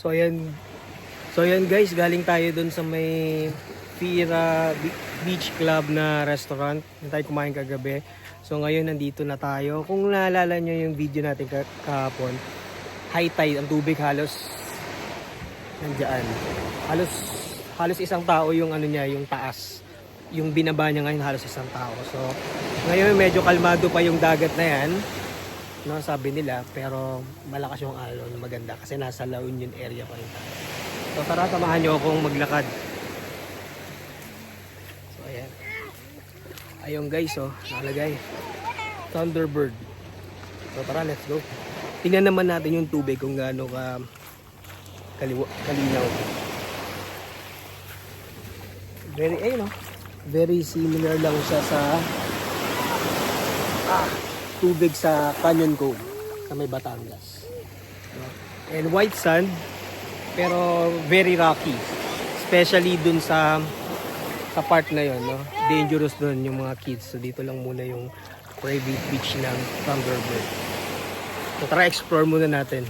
So ayan guys, galing tayo dun sa may Fira Beach Club na restaurant. Yung tayo kumain kagabi. So ngayon nandito na tayo. Kung naalala nyo yung video natin kahapon, high tide, ang tubig halos nandiyan. Halos isang tao yung ano niya, yung taas. Yung binaba niya ngayon halos isang tao. So ngayon medyo kalmado pa yung dagat na yan. No, sabi nila, pero malakas yung alon, maganda kasi nasa La Union area pa rin tayo. So tara, samahan nyo akong maglakad. So ayan. Ayun guys, oh, nakalagay Thunderbird. So tara, let's go. Tingnan naman natin yung tubig kung gaano ka kalinaw. Very similar lang siya sa tubig sa Canyon Cove sa may Batangas. And white sand, pero very rocky. Especially dun sa part na yon, no? Dangerous dun yung mga kids. So dito lang muna yung private beach ng Thunderbird. So tara, explore muna natin.